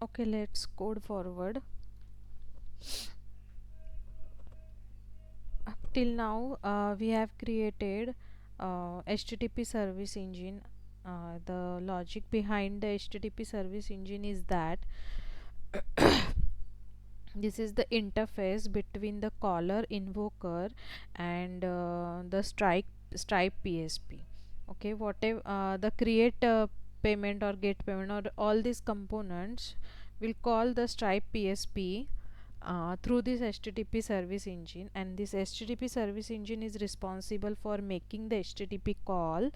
Okay, let's code forward. Up till now, we have created HTTP service engine. The logic behind the HTTP service engine is that this is the interface between the caller invoker and the Stripe PSP. Okay, whatever the create payment or get payment or all these components will call the Stripe PSP through this HTTP service engine, and this HTTP service engine is responsible for making the HTTP call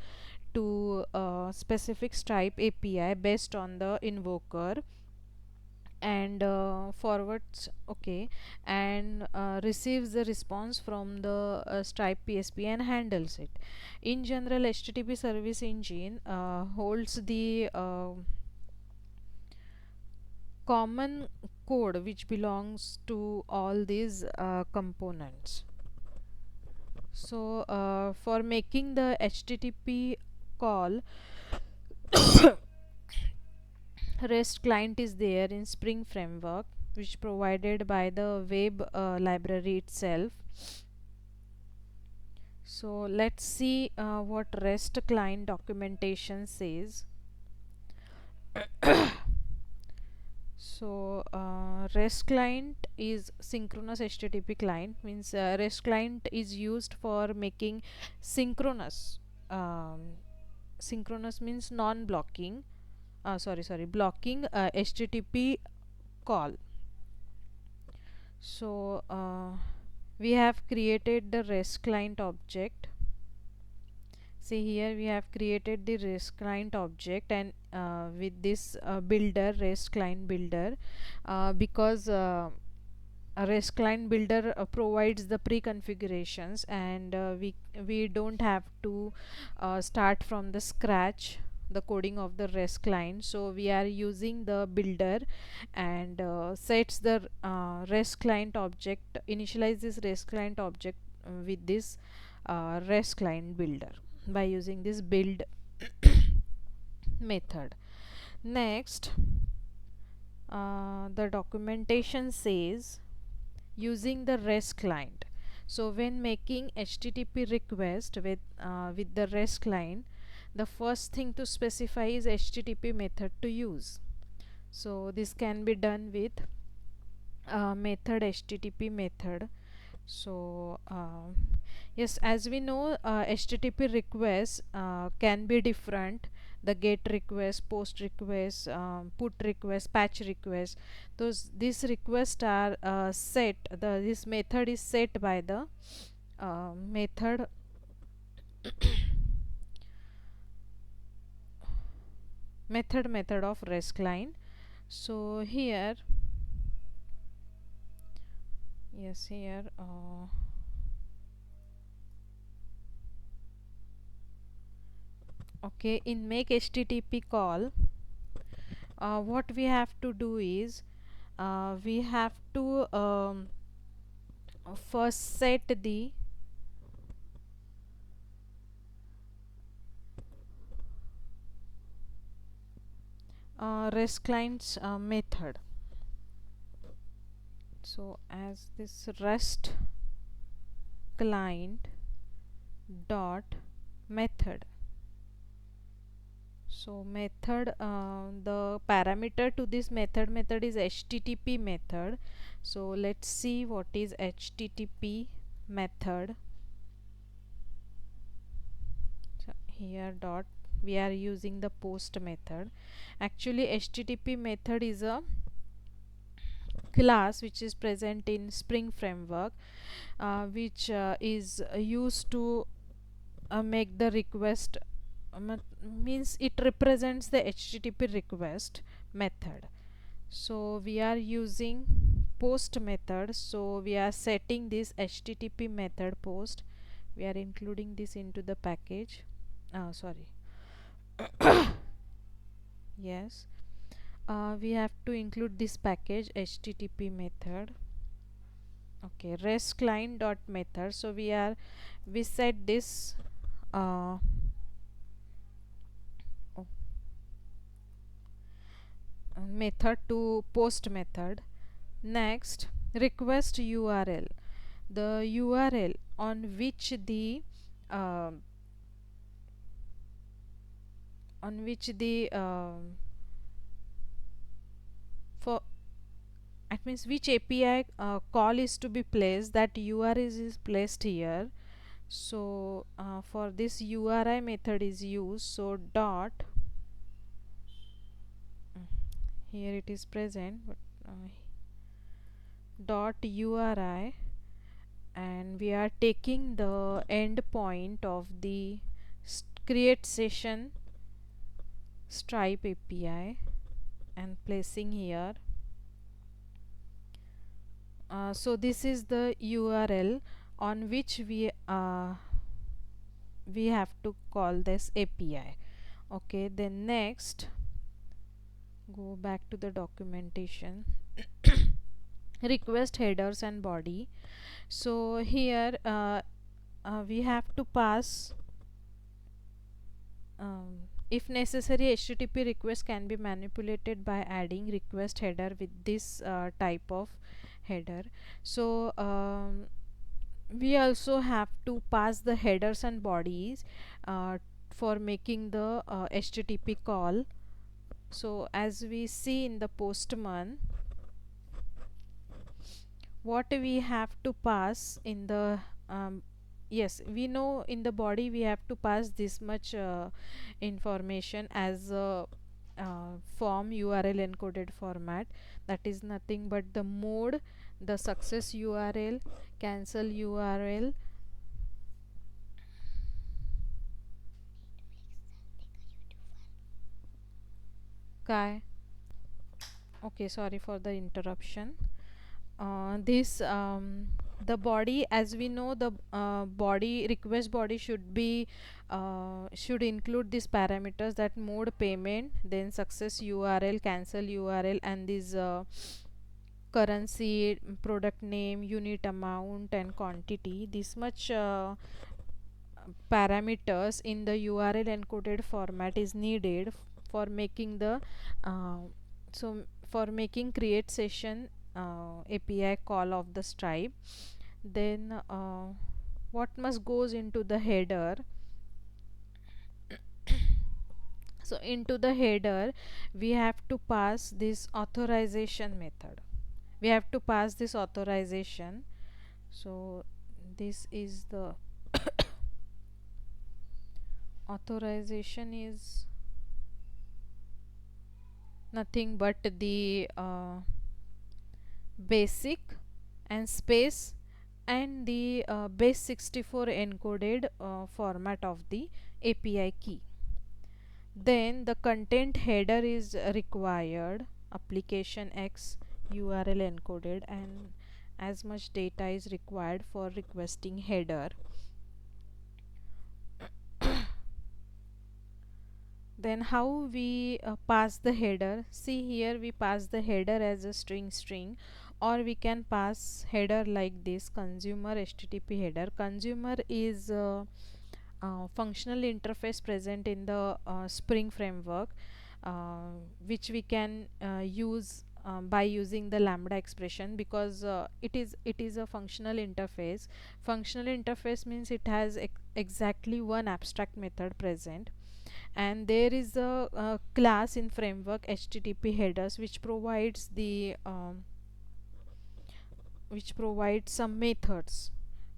to specific Stripe API based on the invoker, and forwards, okay, and receives the response from the Stripe PSP and handles it. In general, HTTP service engine holds the common code which belongs to all these components. So for making the HTTP call, REST client is there in Spring Framework, which provided by the web library itself. So let's see what REST client documentation says. So REST client is synchronous HTTP client, means REST client is used for making synchronous. Synchronous means non-blocking. Sorry, blocking HTTP call. So we have created the REST client object. See here, we have created the REST client object, and with this builder, REST client builder, because a REST client builder provides the pre-configurations, and we don't have to start from the scratch the coding of the REST client. So we are using the builder, and sets the REST client object, initialize this REST client object with this REST client builder by using this build method. Next, the documentation says using the REST client. So when making HTTP request with the REST client, the first thing to specify is HTTP method to use. So this can be done with method HTTP method. So yes, as we know, HTTP requests can be different: the get request, post request, put request, patch request. Those these requests are set, this method is set by the method method of REST client. So here, yes, here okay, in make HTTP call, what we have to do is we have to first set the REST client's method. So as this REST client dot method. So method, the parameter to this method is HTTP method. So let's see what is HTTP method. So here dot, we are using the post method. Actually HTTP method is a class which is present in Spring Framework, which is used to make the request, means it represents the HTTP request method. So we are using post method, so we are setting this HTTP method post. We are including this into the package. Sorry, yes, we have to include this package HTTP method. Okay, REST client dot method. So we set this uh, method to post method. Next, request URL, the URL on which the uh, on which the for it means which API call is to be placed, that URL is placed here. So for this URI method is used, so dot, here it is present, but dot URI, and we are taking the endpoint of the create session Stripe API and placing here. So this is the URL on which we have to call this API. Okay, then next, go back to the documentation. Request headers and body. So here we have to pass, if necessary, HTTP request can be manipulated by adding request header with this type of header. So we also have to pass the headers and bodies for making the HTTP call. So as we see in the Postman, what we have to pass in the yes, we know in the body we have to pass this much information as a form URL encoded format, that is nothing but the mode, the success URL, cancel URL, काय, okay, sorry for the interruption. This the body, as we know, the body request body should be should include these parameters, that mode, payment, then success URL, cancel URL, and this currency, product name, unit amount, and quantity. This much parameters in the URL encoded format is needed for making the uh, so for making create session API call of the Stripe. Then what must goes into the header? So into the header we have to pass this authorization method, we have to pass this authorization. So this is the authorization is nothing but the basic and space and the base 64 encoded format of the API key. Then the content header is required, application X URL encoded, and as much data is required for requesting header. Then how we pass the header? See here, we pass the header as a string, or we can pass header like this, consumer HTTP header. Consumer is functional interface present in the Spring framework, which we can use by using the lambda expression, because it is a functional interface. Functional interface means it has exactly one abstract method present, and there is a class in framework HTTP headers which provides some methods.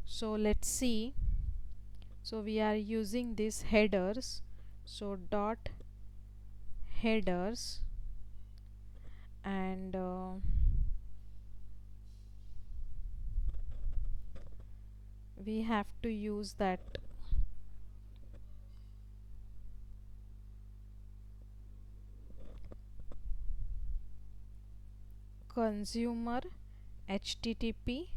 So let's see. So we are using these headers, so dot headers, and we have to use that consumer HTTP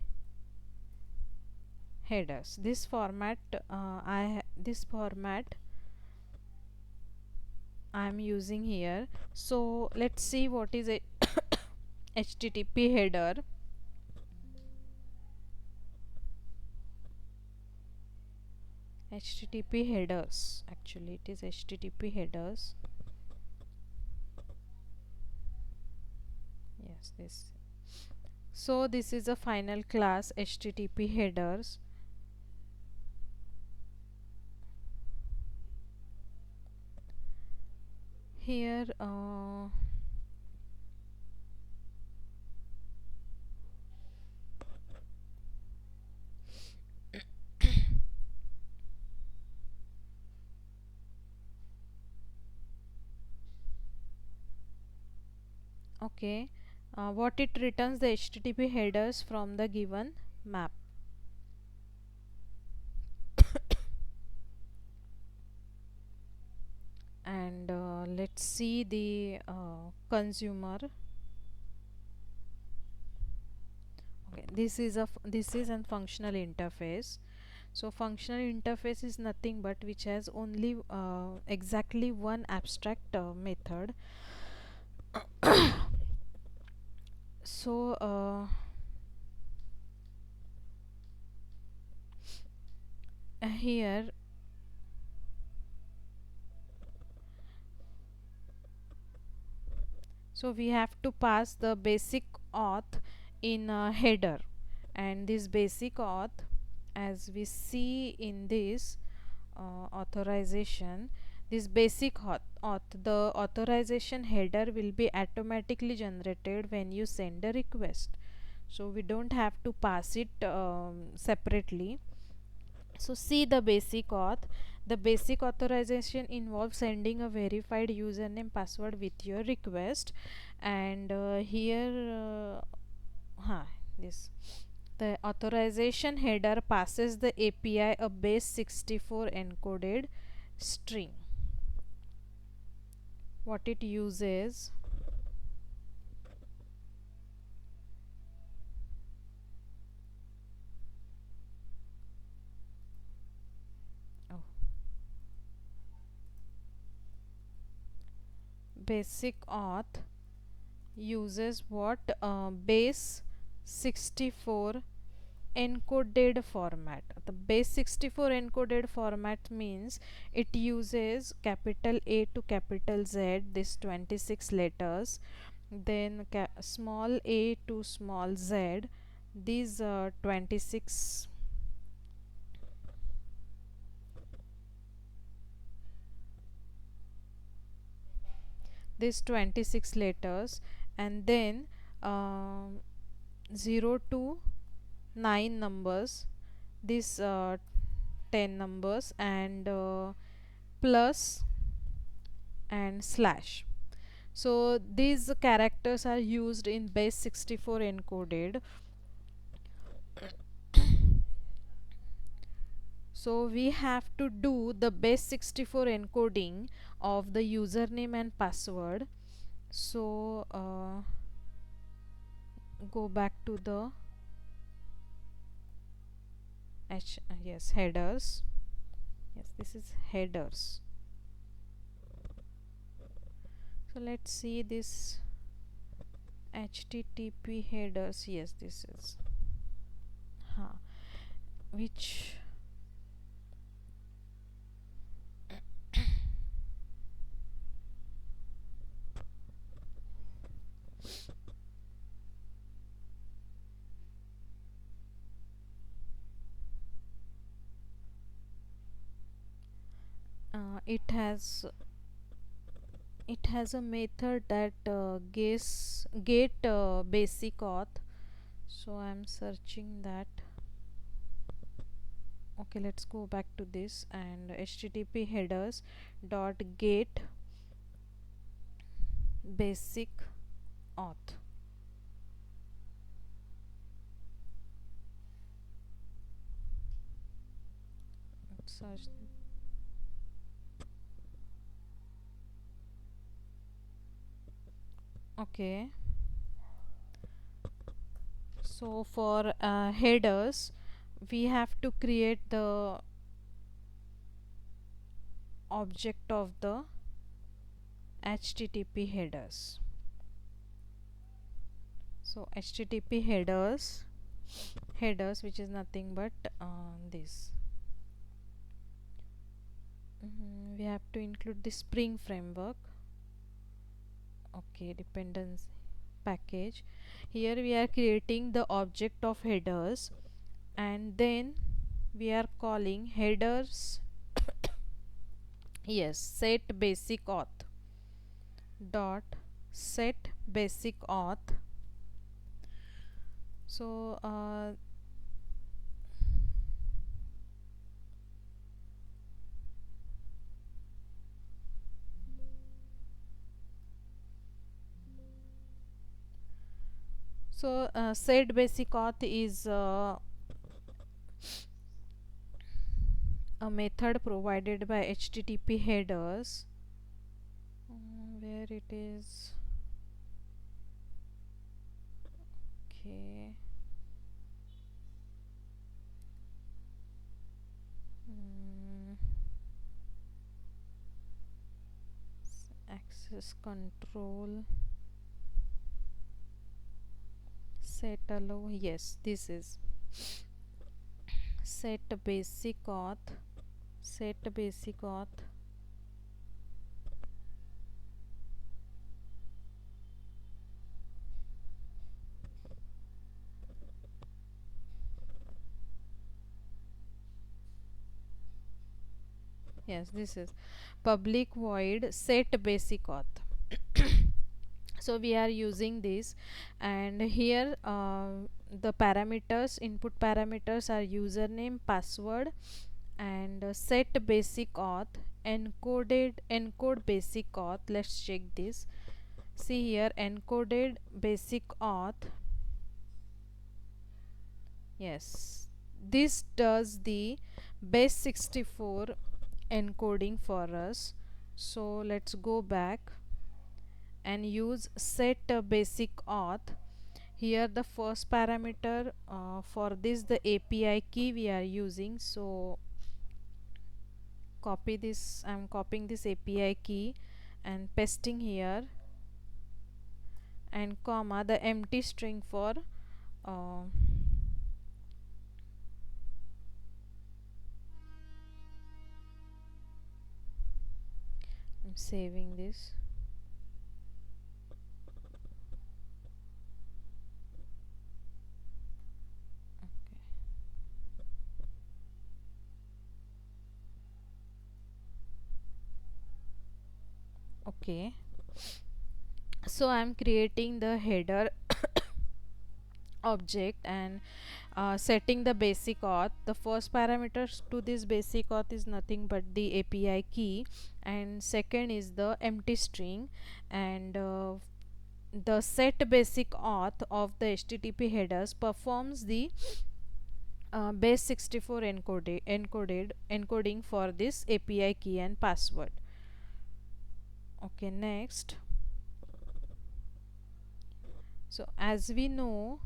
headers. This format this format I am using here. So let's see what is a HTTP header. HTTP headers, actually it is HTTP headers. yes, this. So this is a final class HTTP headers. Here okay, what it returns the HTTP headers from the given map. And let's see the consumer. Okay, this is a functional interface. So functional interface is nothing but which has only exactly one abstract method. So here, so we have to pass the basic auth in a header, and this basic auth, as we see in this authorization, this basic auth, the authorization header will be automatically generated when you send a request, so we don't have to pass it separately. So see the basic auth. The basic authorization involves sending a verified username password with your request, and here this, the authorization header passes the API a base 64 encoded string. What it uses, oh, basic auth uses what, base 64 encoded format. The base 64 encoded format means it uses capital A to capital Z, this 26 letters, then small a to small z, these 26, these 26 letters, and then um, 0 to 9 numbers, these 10 numbers, and plus and slash. So these characters are used in base 64 encoded. So we have to do the base 64 encoding of the username and password. So go back to the yes, headers. Yes, this is headers. So let's see this HTTP headers. Yes, this is which it has, it has a method that get basic auth. So I'm searching that. Okay, let's go back to this, and HTTP headers dot get basic auth. Let's search. Okay, so for headers we have to create the object of the HTTP headers. So HTTP headers, which is nothing but this. We have to include the Spring framework. Okay, dependency. package. Here we are creating the object of headers, and then we are calling headers yes, set basic auth dot set basic auth. So set basic auth is a method provided by HTTP headers. Where it is? Okay. Mm, access control set allow. Yes, this is set basic auth. Set basic auth. Yes, this is public void set basic auth. So we are using this, and here the parameters, input parameters are username, password, and set basic auth, encode basic auth. Let's check this. See here, encoded basic auth. Yes, this does the base64 encoding for us. So let's go back and use set basic auth. Here the first parameter, for this the API key we are using, so copy this. I'm copying this API key and pasting here, and comma the empty string for I'm saving this. Okay, so I'm creating the header object and setting the basic auth. The first parameters to this basic auth is nothing but the API key, and second is the empty string, and the set basic auth of the HTTP headers performs the base64 encoding for this API key and password. Okay, next. So as we know,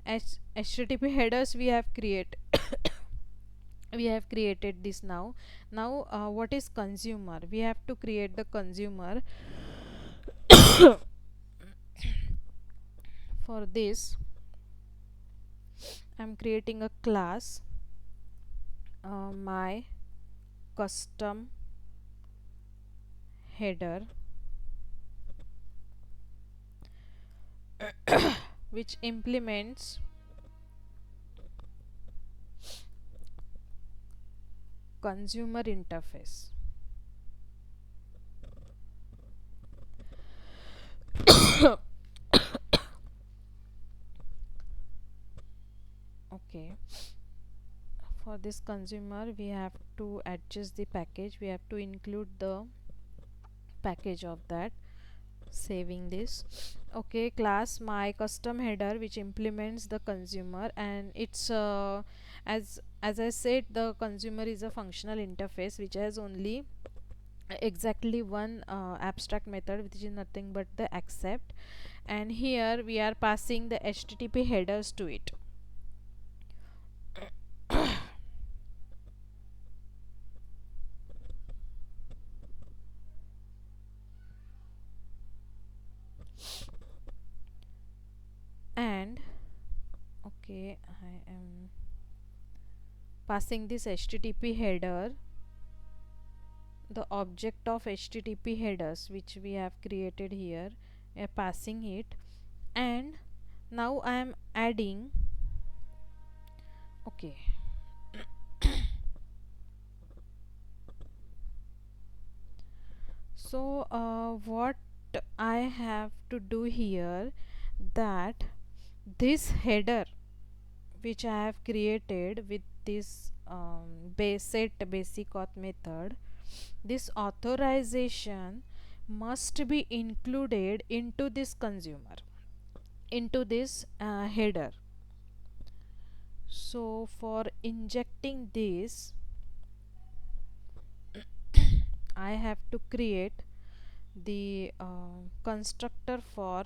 HTTP headers we have created we have created this. Now what is consumer? We have to create the consumer. For this I'm creating a class, my custom header, which implements consumer interface. Okay, for this consumer we have to adjust the package. We have to include the package of that. Saving this. Okay, class my custom header which implements the consumer, and it's as I said, the consumer is a functional interface which has only exactly one abstract method, which is nothing but the accept, and here we are passing the HTTP headers to it. And okay, I am passing this HTTP header the object of HTTP headers which we have created here, passing it, and now I am adding. Okay. So what I have to do here, that this header which I have created with this set basic auth method, this authorization must be included into this consumer, into this header. So for injecting this, I have to create the constructor for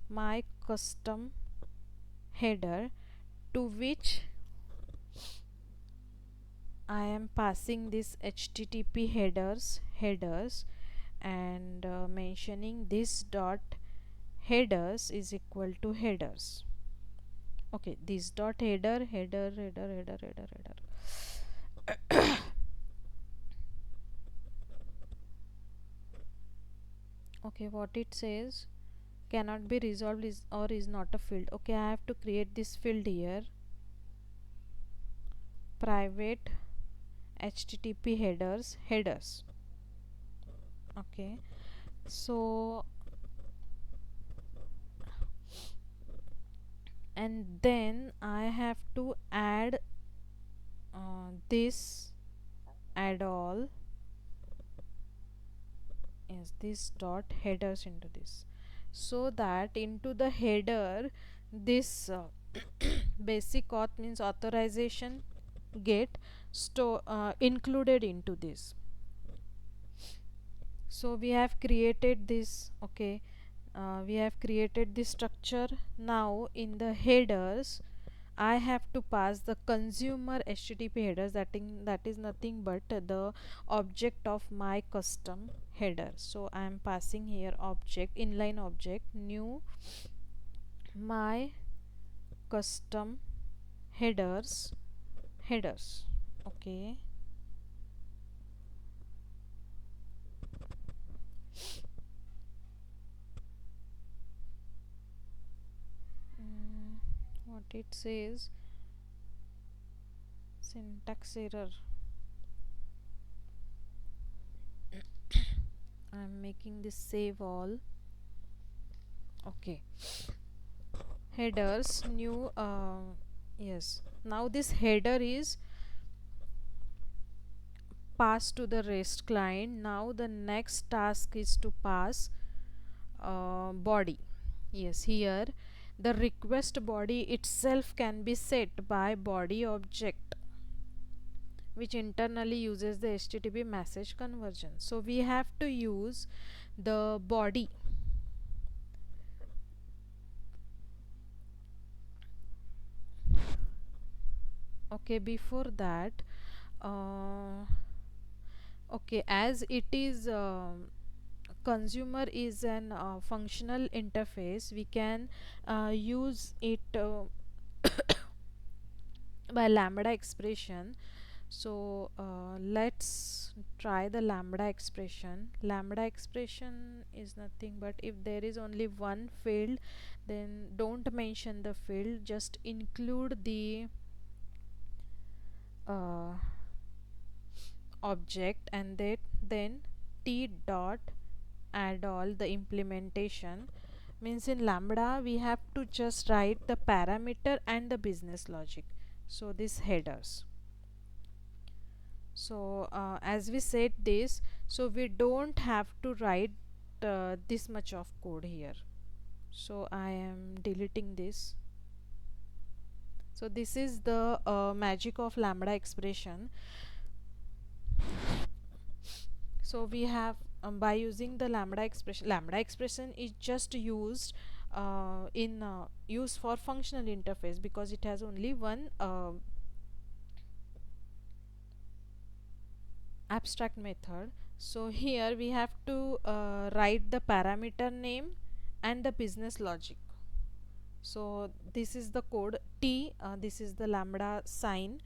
my custom header, to which I am passing this HTTP headers, and mentioning this dot headers is equal to headers. Okay, this dot header. Okay, what it says, cannot be resolved is or is not a field. Okay, I have to create this field here, private HTTP headers. Okay, so and then I have to add this add all, is this dot headers into this, so that into the header this basic auth means authorization get included into this. So we have created this. Okay, we have created this structure. Now in the headers I have to pass the consumer HTTP headers, that is nothing but the object of my custom header. So I am passing here object, inline object, new my custom headers. Okay, what it says, syntax error. I am making this save all. Okay, headers new yes, now this header is passed to the REST client. Now the next task is to pass body. Yes, here the request body itself can be set by body object, which internally uses the HTTP message conversion. So we have to use the body. Okay, before that, uh, okay, as it is consumer is an functional interface, we can use it by lambda expression. So let's try the lambda expression. Lambda expression is nothing but, if there is only one field, then don't mention the field, just include the uh, object, and then t dot add all the implementation. Means in lambda we have to just write the parameter and the business logic, so these headers. So as we said this, so we don't have to write this much of code here, so I am deleting this. So this is the magic of lambda expression. So we have by using the lambda expression is just used in use for functional interface, because it has only one abstract method. So here we have to write the parameter name and the business logic. So this is the code t, this is the lambda sign,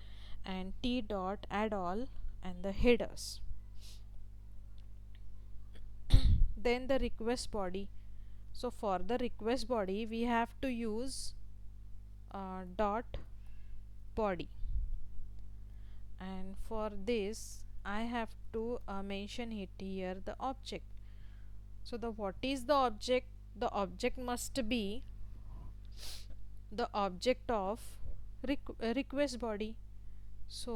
and t dot add all and the headers. then the request body. So for the request body we have to use dot body, and for this I have to mention it here the object. So the what is the object? The object must be the object of request body. So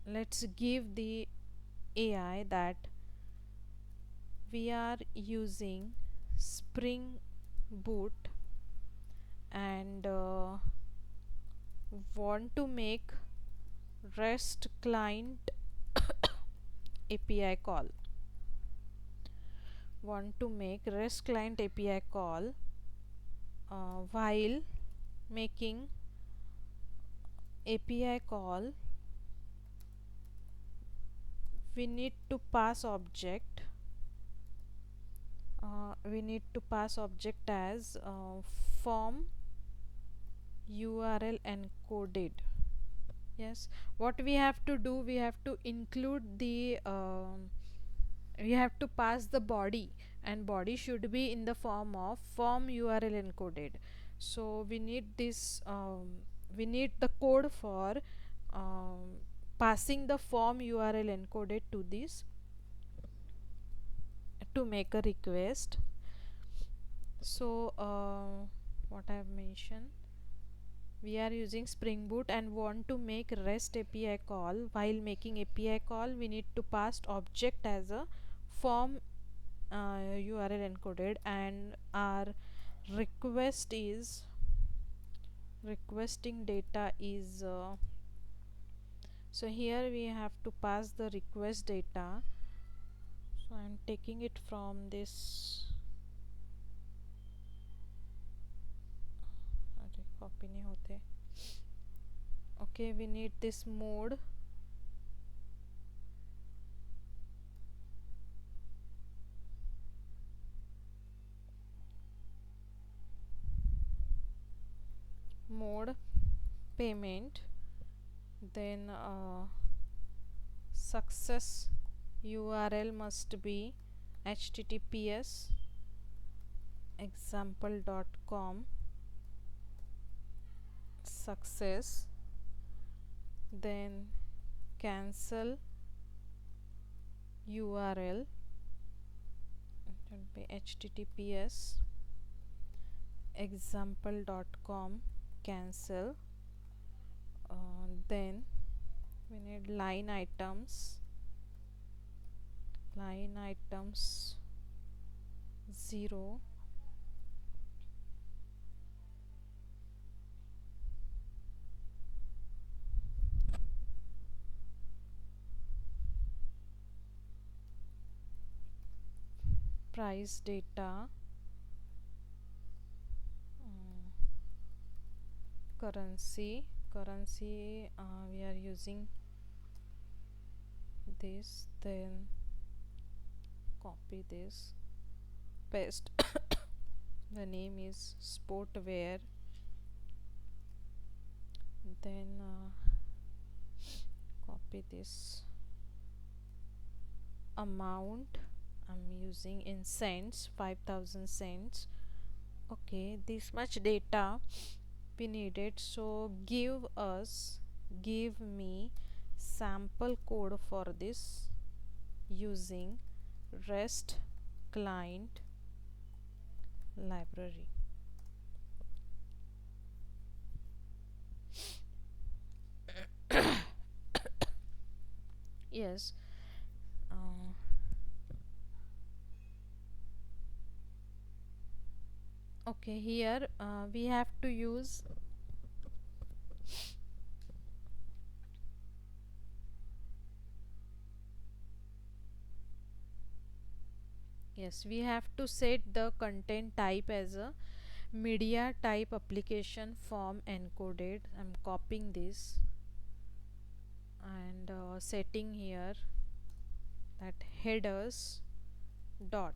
let's give the AI that we are using Spring Boot and want to make REST client API call. Want to make REST client API call. While making API call, we need to pass object. We need to pass object as form URL encoded. Yes, what we have to do, we have to include the we have to pass the body, and body should be in the form of form URL encoded. So we need this we need the code for passing the form URL encoded to this to make a request. So what I have mentioned, we are using Spring Boot and want to make REST API call. While making API call, we need to pass object as a form URL encoded, and our request is requesting data is so here we have to pass the request data. So I am taking it from this copy नहीं होते. Okay, we need this mode. Mode payment, then success URL must be https example.com success, then cancel URL, it will be https example.com cancel. Then we need line items 0, price data, currency we are using this, then copy this, paste the name is sportwear, then copy this amount I'm using in cents, 5000 cents. Okay, this much data we needed. So give me sample code for this using REST client library. Yes, okay, here we have to use yes, we have to set the content type as a media type application form encoded. I'm copying this and setting here that headers dot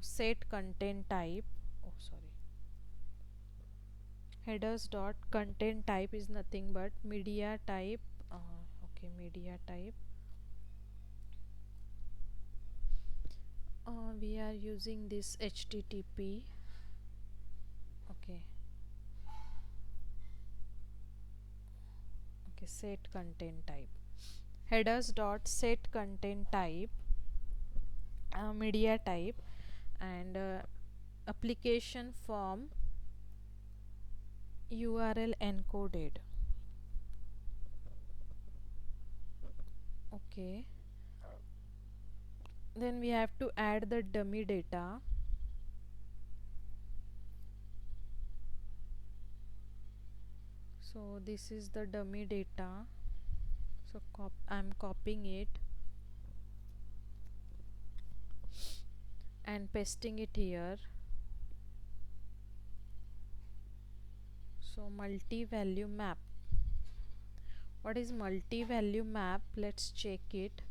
set content type, oh sorry, headers dot content type is nothing but media type. Okay, media type We are using this HTTP. Okay. Okay, set content type. Headers dot set content type, media type, and application form URL encoded. Okay. Then we have to add the dummy data. So this is the dummy data. So I'm copying it and pasting it here. So multi-value map. What is multi-value map? Let's check it.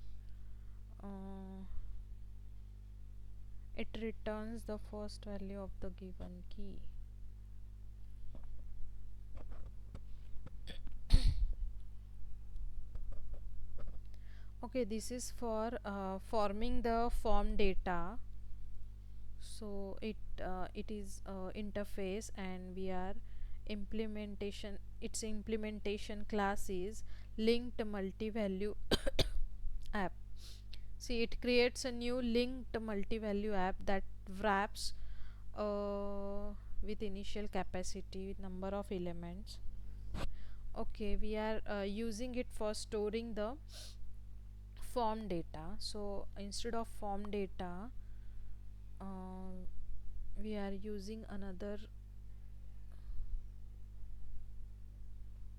It returns the first value of the given key. Okay, this is for forming the form data. So it is interface, and we are implementation. Its implementation class is linked multi-value app. See, it creates a new linked multi-value app that wraps with initial capacity with number of elements. Okay, we are using it for storing the form data. So instead of form data, we are using another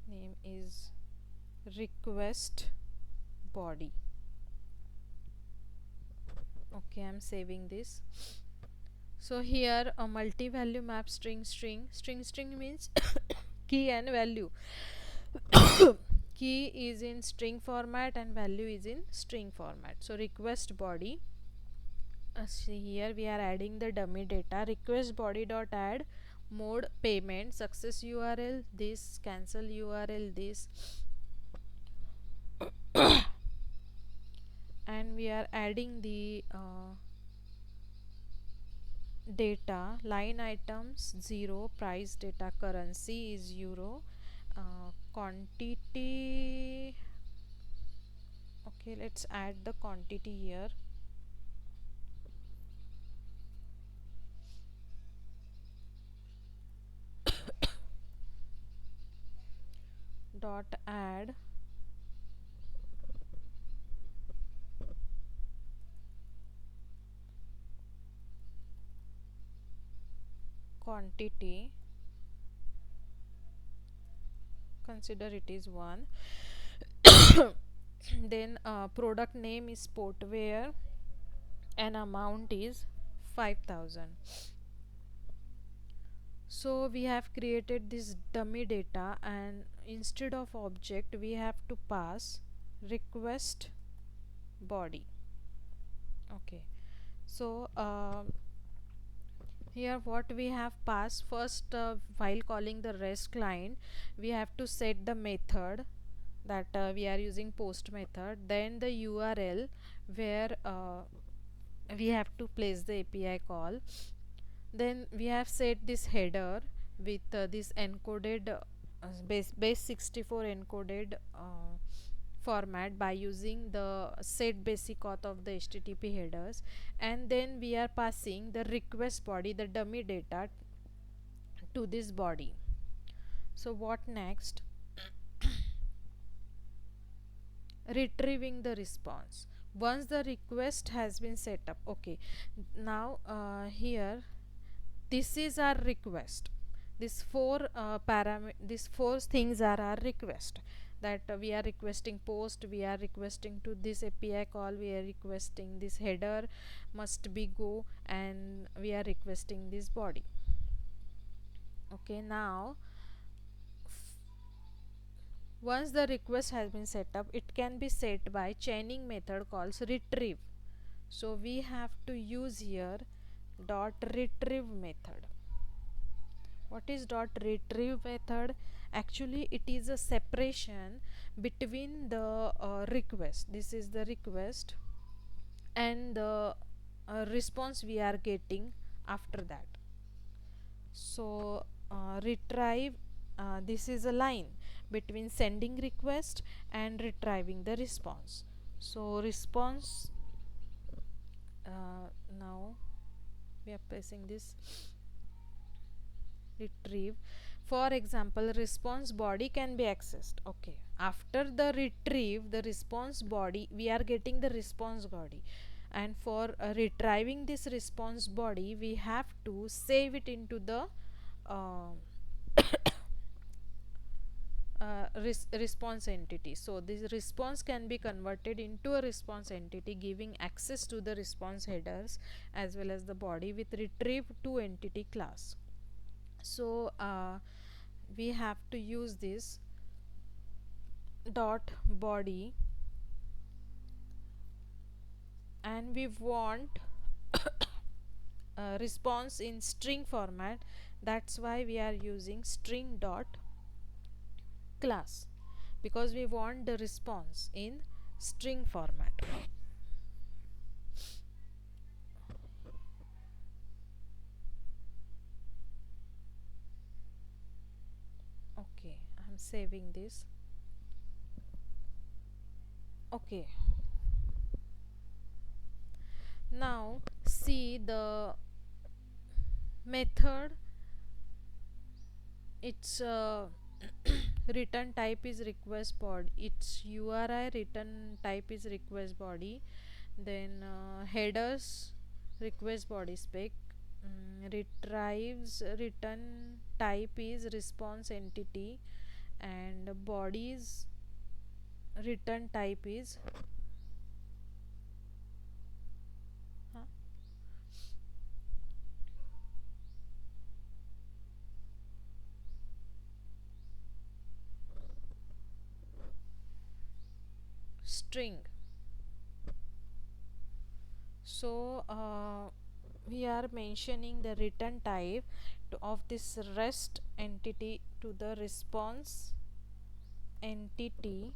name is request body. Okay, I'm saving this. So here a multi-value map string means key and value. Key is in string format and value is in string format. So request body, see here we are adding the dummy data. Request body dot add mode payment, success URL this, cancel URL this, and we are adding the data. Line items 0, price data, currency is euro, quantity. Okay, let's add the quantity here. Dot add quantity, consider it is 1. Then product name is sportwear and amount is 5000. So we have created this dummy data, and instead of object we have to pass request body. Okay, so here what we have passed first, while calling the REST client we have to set the method that we are using post method, then the URL where we have to place the API call. Then we have set this header with this encoded base 64 encoded format by using the set basic auth of the HTTP headers, and then we are passing the request body, the dummy data, to this body. So what next? Retrieving the response once the request has been set up. Okay, now here this is our request. These four things are our request, that we are requesting post, we are requesting to this API call, we are requesting this header must be go, and we are requesting this body. Okay, now once the request has been set up, it can be set by chaining method calls retrieve. So we have to use here dot retrieve method. What is dot retrieve method? Actually it is a separation between the request, this is the request, and the response we are getting after that. So retrieve, this is a line between sending request and retrieving the response. So response, now we are pressing this retrieve. For example, response body can be accessed. Okay, after the retrieve the response body, we are getting the response body, and for retrieving this response body we have to save it into the uh, response entity. So this response can be converted into a response entity, giving access to the response headers as well as the body with retrieve to entity class. So we have to use this dot body, and we want response in string format. That's why we are using string dot class, because we want the response in string format. Okay, I'm saving this. Okay, now see the method. Its return type is request body, its URI return type is request body, then headers request body spec, retrieves return type is response entity, and bodies return type is huh, string. So we are mentioning the return type of this rest entity to the response entity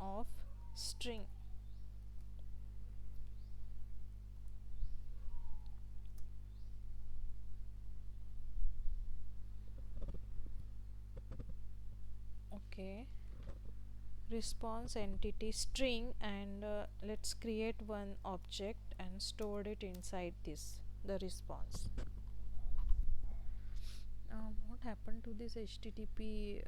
of string. Okay, response entity string, and let's create one object and store it inside this, the response. What happened to this HTTP?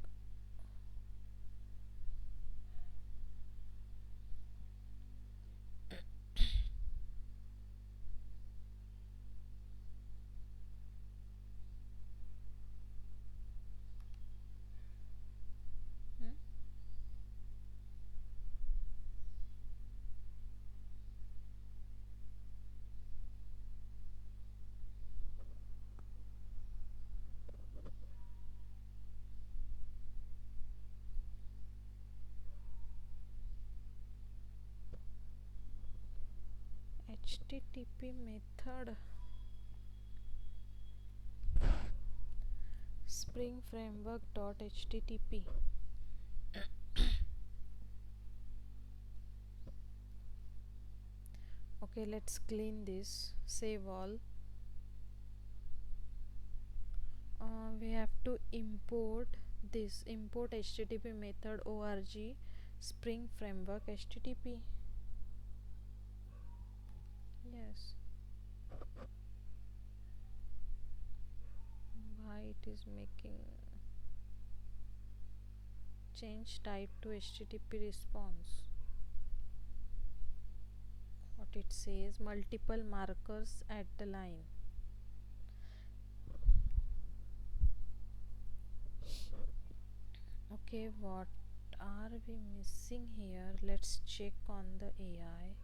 Hmm? HTTP method spring framework dot HTTP. Okay, let's clean this, save all. We have to import this, import HTTP method org spring framework HTTP. Yes, why it is making change type to HTTP response? What it says, multiple markers at the line. Okay, what are we missing here? Let's check on the AI.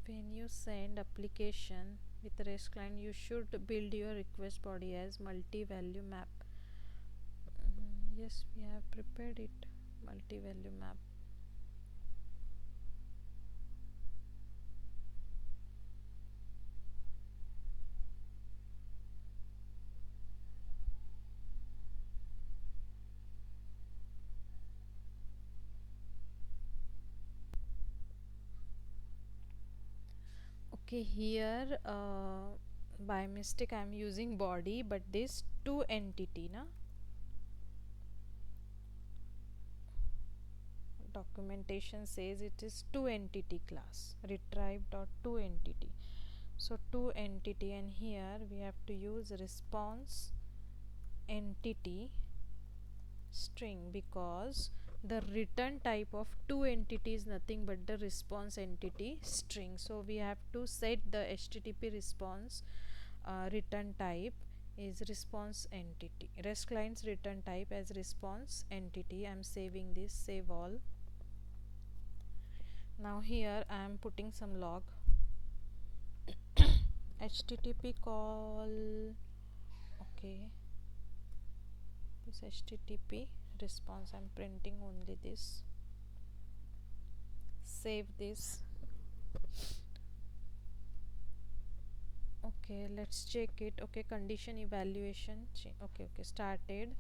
When you send application with REST client, you should build your request body as multi-value map. Yes, we have prepared it, multi-value map. Okay, here by mistake I am using body, but this two entity na documentation says it is two entity class, retrieve dot two entity. So two entity, and here we have to use response entity string, because the return type of two entity is nothing but the response entity string. So we have to set the HTTP response return type is response entity, REST client's return type as response entity. I am saving this, save all. Now here I am putting some log. HTTP call, okay, this HTTP response, I'm printing only this, save this. Okay, let's check it. Okay, condition evaluation, okay, started.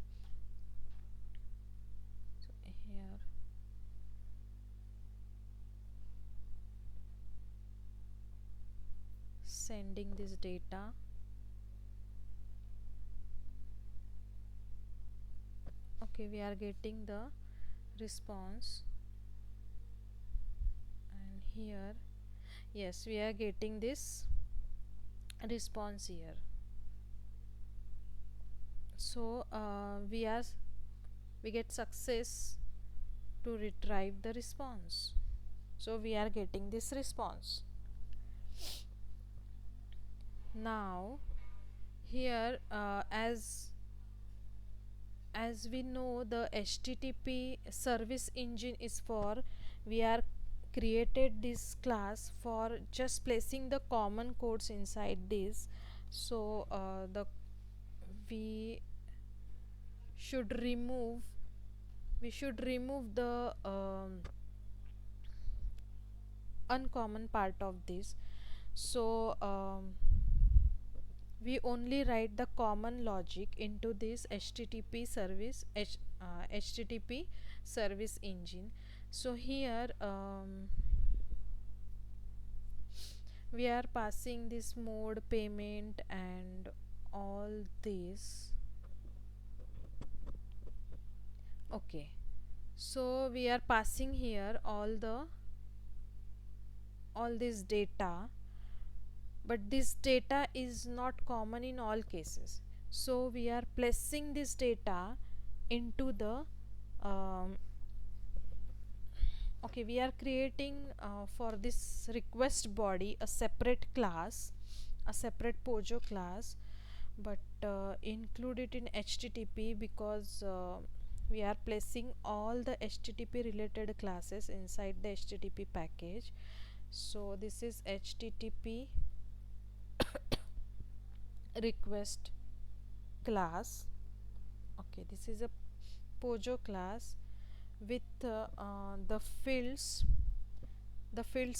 So here sending this data. Okay, we are getting the response, and here yes, we are getting this response here. So we get success to retrieve the response. So we are getting this response. Now here as we know, the HTTP service engine is for, we are created this class for just placing the common codes inside this. So the we should remove the uncommon part of this. So we only write the common logic into this HTTP service engine. So here we are passing this mode, payment, and all this. Okay, so we are passing here all this data, but this data is not common in all cases. So we are placing this data into the okay, we are creating for this request body a separate class, a separate Pojo class, but include it in HTTP, because we are placing all the HTTP related classes inside the HTTP package. So this is HTTP request class. Okay, this is a Pojo class with the fields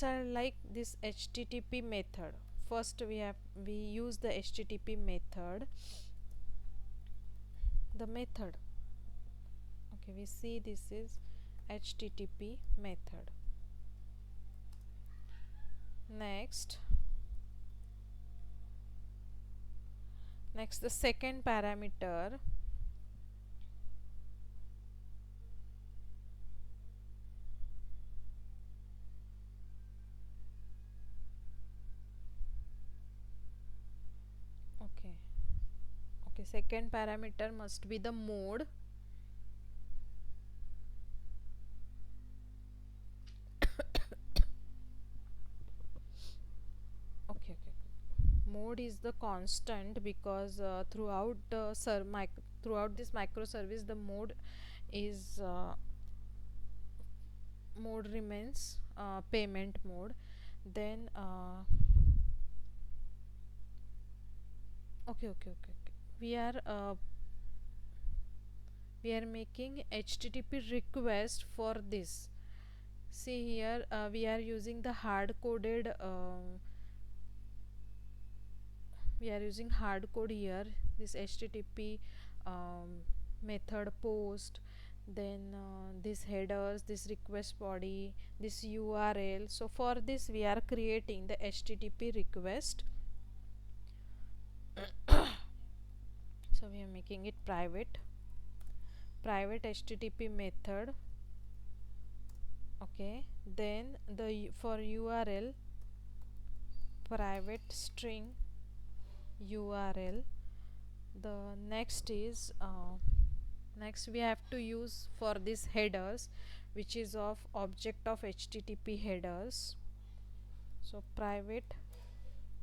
are like this HTTP method. First we use the HTTP method, the method. Okay, we see this is HTTP method. Next the second parameter, okay, second parameter must be the mode. Okay, mode is the constant, because throughout throughout this microservice the mode is mode remains payment mode. Then we are making HTTP request for this. See here we are using the hard coded we are using hard code here, this HTTP method post, then this headers, this request body, this URL. So for this we are creating the HTTP request. So we are making it private HTTP method. Okay, then the for URL, private string URL. The next is next we have to use for this headers, which is of object of HTTP headers. So private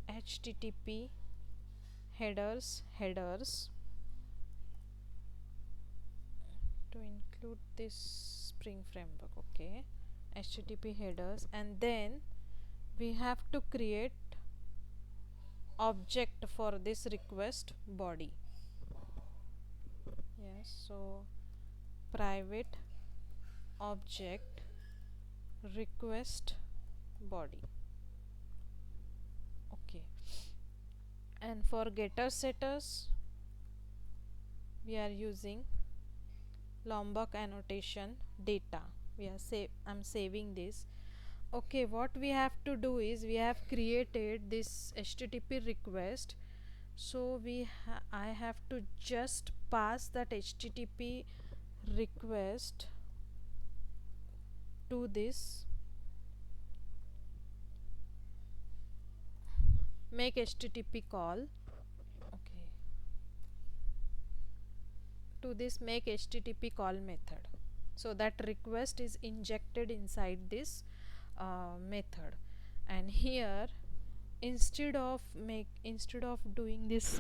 HTTP headers to include this Spring framework. Okay, HTTP headers, and then we have to create object for this request body. Yes, so private object request body. Okay, and for getter setters we are using Lombok annotation data. I'm saving this. Okay, what we have to do is we have created this HTTP request, so I have to just pass that HTTP request to this make HTTP call. Okay, to this make HTTP call method, so that request is injected inside this method. And here, instead of doing this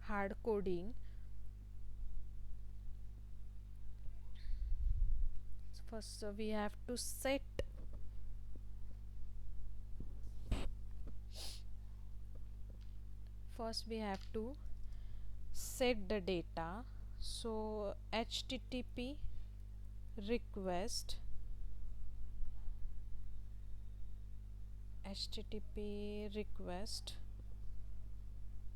hard coding, first we have to set the data. So HTTP request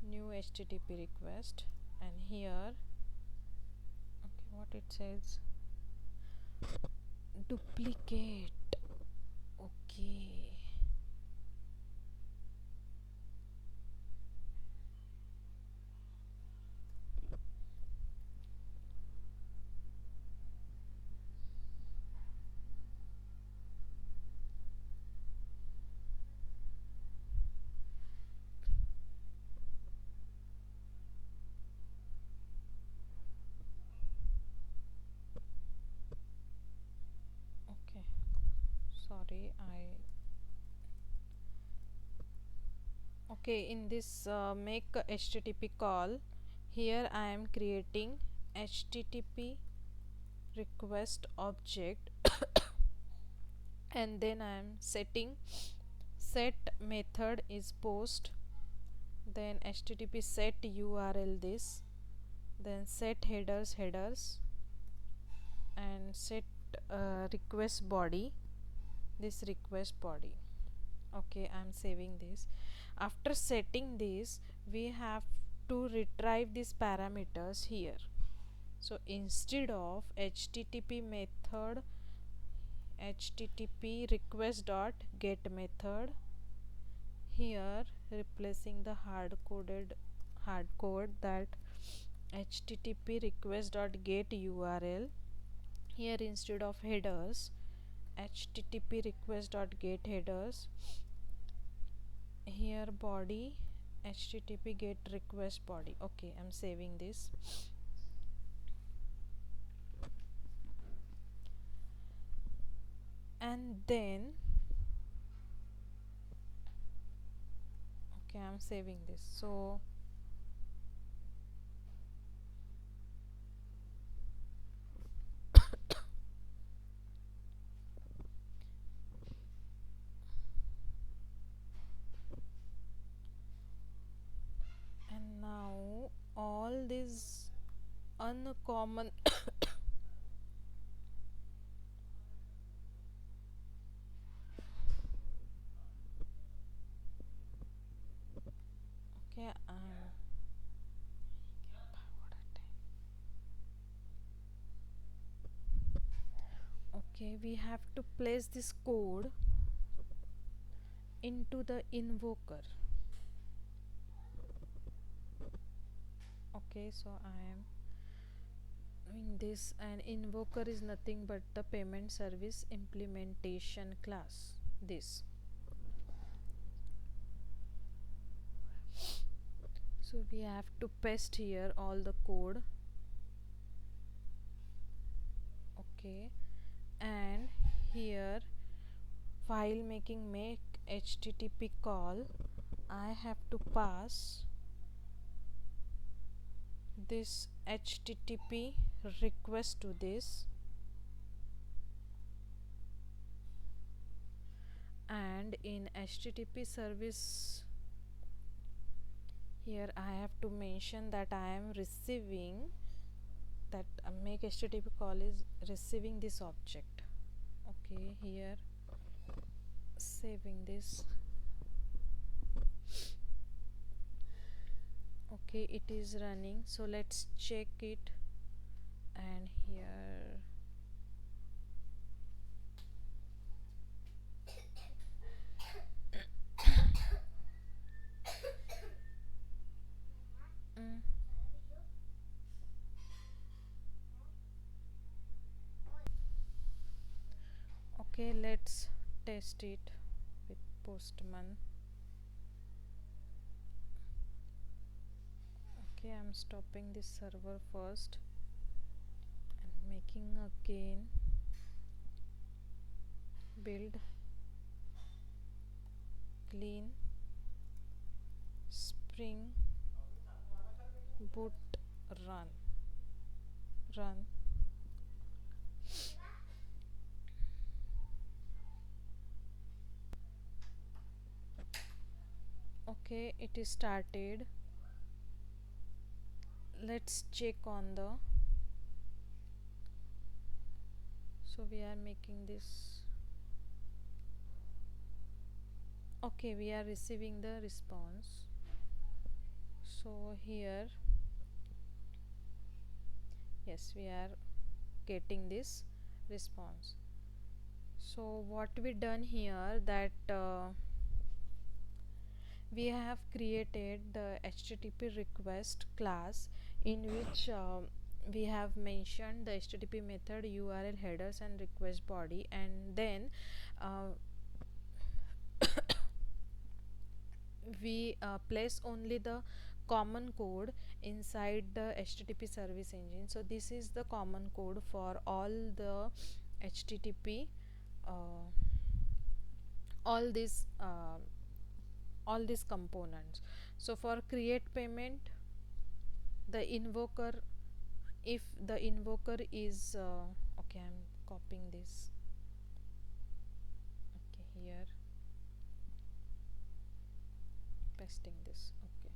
new HTTP request, and here, okay, what it says, duplicate. Okay, okay, sorry, okay, in this make a HTTP call, here I am creating HTTP request object and then I am setting set method is post, then HTTP set URL this, then set headers, and set request body, this request body. Okay, I'm saving this. After setting this, we have to retrieve these parameters here. So instead of HTTP method, HTTP request dot get method, here replacing the hard code that HTTP request dot get URL, here instead of headers, HTTP request dot get headers, here body HTTP get request body. Okay, I'm saving this. And then, okay, I'm saving this. So and now all these uncommon okay, Okay, we have to place this code into the invoker. Okay, so I am doing this, and invoker is nothing but the payment service implementation class. This, so we have to paste here all the code. Okay, and here while making make HTTP call, I have to pass this HTTP request to this, and in HTTP service here I have to mention that I am receiving that make HTTP call is receiving this object. Okay, here saving this. Okay, it is running, so let's check it. And here mm, okay, let's test it with Postman. Okay, I'm stopping this server first and making again build clean spring boot run. Okay, it is started. Let's check on the, so we are making this. Okay, we are receiving the response. So here, yes, we are getting this response. So what we done here, that we have created the HTTP request class, in which we have mentioned the HTTP method, URL, headers and request body, and then uh, we place only the common code inside the HTTP service engine. So this is the common code for all the HTTP, uh, all these uh, all these components. So for create payment, the invoker, if the invoker is okay, I'm copying this. Okay, here pasting this. Okay,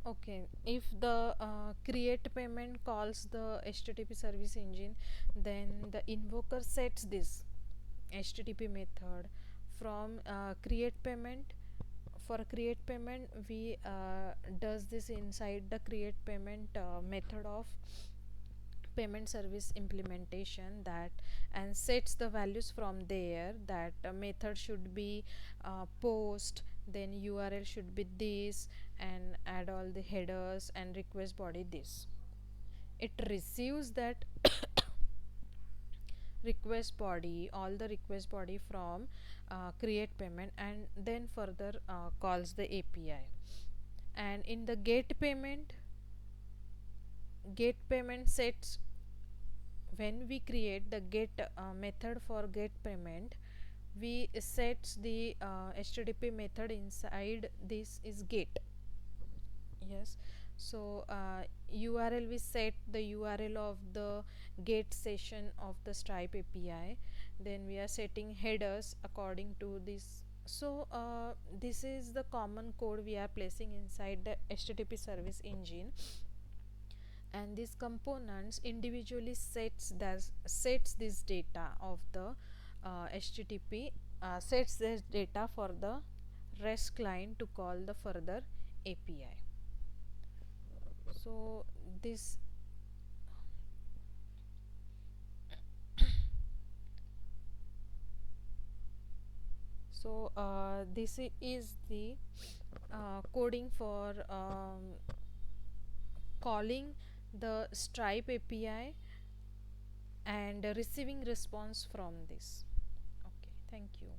okay, if the create payment calls the HTTP service engine, then the invoker sets this HTTP method from create payment. For create payment, we does this inside the create payment method of payment service implementation, that and sets the values from there, that method should be post, then URL should be this, and add all the headers and request body this. It receives that request body, all the request body from create payment, and then further calls the API. And in the get payment sets, when we create the get method for get payment, we sets the HTTP method inside this is get. Yes, so URL, we set the URL of the get session of the Stripe API, then we are setting headers according to this. So this is the common code we are placing inside the HTTP service engine, and these components individually sets this data of the HTTP sets this data for the REST client to call the further API. So this this is the coding for calling the Stripe API and receiving response from this. Okay, thank you.